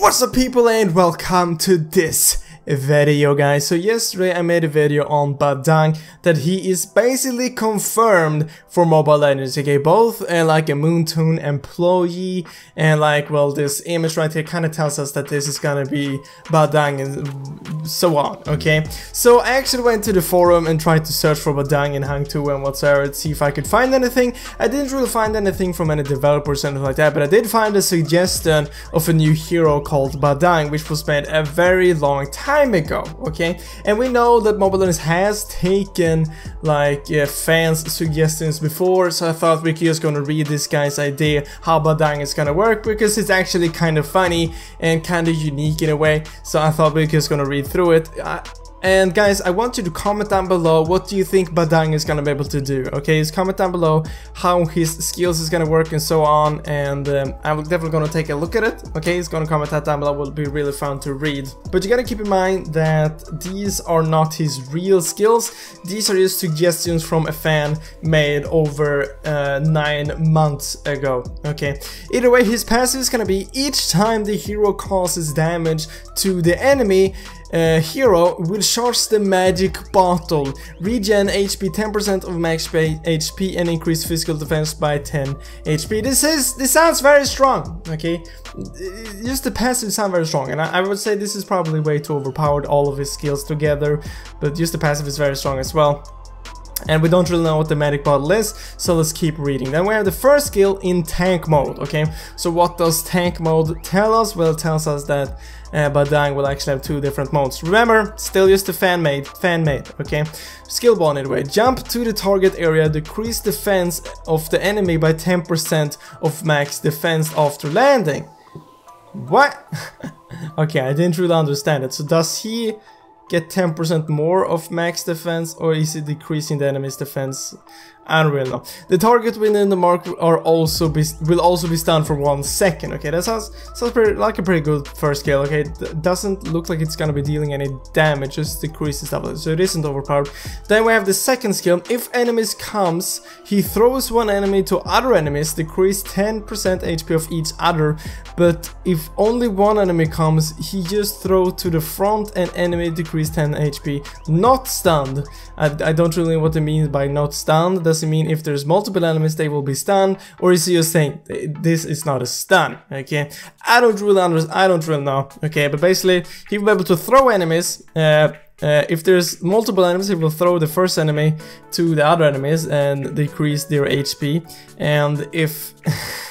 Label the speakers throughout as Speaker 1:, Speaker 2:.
Speaker 1: What's up people and welcome to this video guys. So yesterday I made a video on BADANG that he is basically confirmed for Mobile Legends, okay, both like a Moontoon employee and like, well, this image right here kind of tells us that this is gonna be BADANG and so on, okay. So I actually went to the forum and tried to search for BADANG in Hang2 and whatsoever to see if I could find anything. I didn't really find anything from any developers or anything like that, but I did find a suggestion of a new hero called BADANG, which was made a very long time ago, okay. And we know that Mobile Legends has taken like fans' suggestions before, so I thought we're just gonna read this guy's idea how BADANG is gonna work, because it's actually kind of funny and kind of unique in a way. So I thought we're just gonna read through it. And guys, I want you to comment down below what do you think BADANG is gonna be able to do, okay? Just comment down below how his skills is gonna work and so on, and I'm definitely gonna take a look at it, okay? He's gonna comment that down below, will be really fun to read. But you gotta keep in mind that these are not his real skills, these are just suggestions from a fan made over 9 months ago, okay? Either way, his passive is gonna be each time the hero causes damage to the enemy, hero will charge the magic bottle, regen HP 10% of max HP and increase physical defense by 10 HP. This sounds very strong, okay? Just the passive sound very strong, and I would say this is probably way too overpowered, all of his skills together, but just the passive is very strong as well. And we don't really know what the magic bottle is, so let's keep reading. Then we have the first skill in tank mode, okay? So what does tank mode tell us? Well, it tells us that BADANG will actually have 2 different modes. Remember, still just a fan-made, okay? Skill 1 anyway. Jump to the target area, decrease defense of the enemy by 10% of max defense after landing. What? Okay, I didn't really understand it. So does he get 10% more of max defense, or is it decreasing the enemy's defense? I don't really know. The target within the mark will also be stunned for 1 second. Okay, that sounds like a pretty good first skill. Okay, it doesn't look like it's gonna be dealing any damage, just decreases stuff, so it isn't overpowered. Then we have the second skill. If enemies comes, he throws one enemy to other enemies, decrease 10% HP of each other. But if only one enemy comes, he just throw to the front and enemy decrease 10 HP. Not stunned. I don't really know what it means by not stunned. Does it mean if there's multiple enemies they will be stunned, or is he just saying this is not a stun? Okay, I don't really know. Okay, but basically he will be able to throw enemies. If there's multiple enemies, he will throw the first enemy to the other enemies and decrease their HP. And if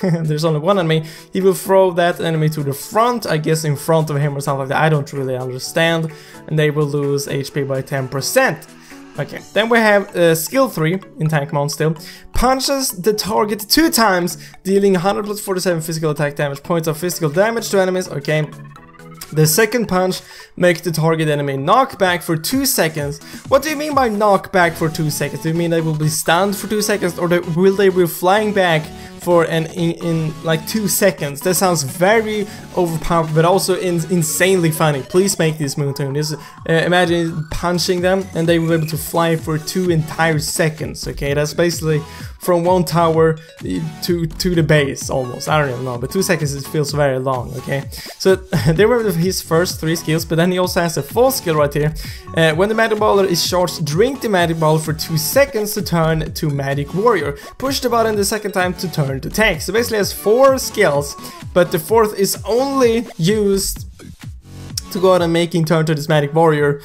Speaker 1: there's only one enemy, he will throw that enemy to the front, I guess in front of him or something like that. I don't really understand. And they will lose HP by 10%. Okay, then we have skill 3 in tank mode still. Punches the target 2 times, dealing 100 plus 47 physical attack damage points of physical damage to enemies. Okay. The second punch makes the target enemy knock back for 2 seconds. What do you mean by knock back for 2 seconds? Do you mean they will be stunned for 2 seconds, or will they be flying back for in like 2 seconds? That sounds very overpowered, but also insanely funny. Please make this Moontoon. Just imagine punching them and they will be able to fly for 2 entire seconds. Okay, that's basically from one tower to the base almost. I don't even know, but 2 seconds it feels very long. Okay, so there were his first 3 skills, but then he also has a 4th skill right here. When the magic ball is charged, drink the magic ball for 2 seconds to turn to magic warrior. Push the button the second time to turn to tank. So basically has 4 skills, but the 4th is only used to go out and making turn to this magic warrior.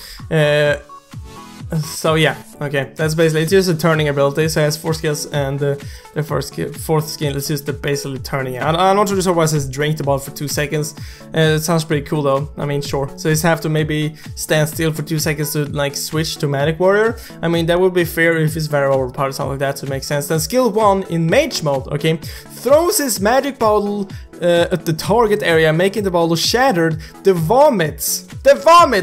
Speaker 1: So yeah, okay, that's basically, it's just a turning ability. So it has 4 skills, and the 4th skill is just basically turning it. I'm not really sure why it says drink the ball for 2 seconds. It sounds pretty cool though. I mean, sure. So you just have to maybe stand still for 2 seconds to like switch to magic warrior. I mean, that would be fair if it's very overpowered or something like that to make sense. Then skill 1 in mage mode, okay, throws his magic bottle at the target area, making the bottle shattered. The vomits,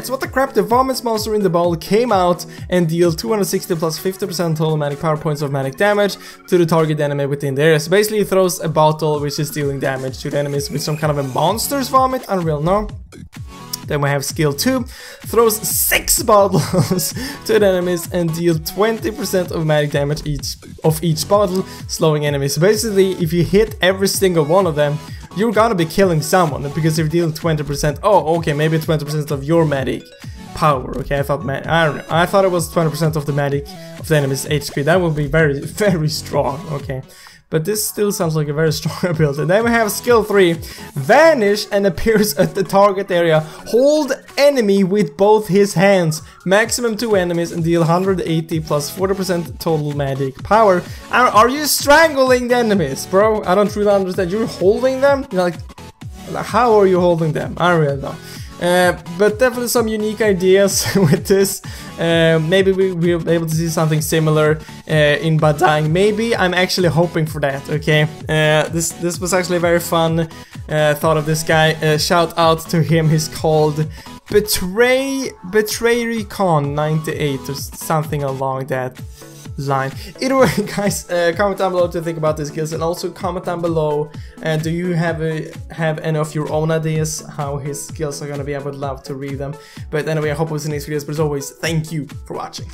Speaker 1: what the crap, the vomits monster in the bottle came out and deal 260 plus 50% total magic power points of magic damage to the target enemy within the area. So basically he throws a bottle which is dealing damage to the enemies with some kind of a monster's vomit, I don't really know. Then we have skill 2, throws 6 bottles to the enemies and deal 20% of magic damage each bottle, slowing enemies. So basically, if you hit every single one of them, you're gonna be killing someone, because if you deal 20%, oh, okay, maybe 20% of your medic power. Okay, I thought, I don't know, I thought it was 20% of the medic of the enemy's HP. That would be very, very strong. Okay, but this still sounds like a very strong ability. And then we have skill 3, vanish and appears at the target area. Hold enemy with both his hands. Maximum 2 enemies and deal 180 plus 40% total magic power. Are you strangling the enemies, bro? I don't really understand. You're holding them? You're like, how are you holding them? I don't really know. But definitely some unique ideas with this. Maybe we'll be able to see something similar in Badang. Maybe, I'm actually hoping for that, okay? This was actually very fun thought of this guy. Shout out to him. He's called Betrayrecon 98 or something along that line. Either way, guys, comment down below what you think about these skills, and also comment down below, do you have any of your own ideas how his skills are gonna be? I would love to read them. But anyway, I hope it was in these videos, but as always, thank you for watching.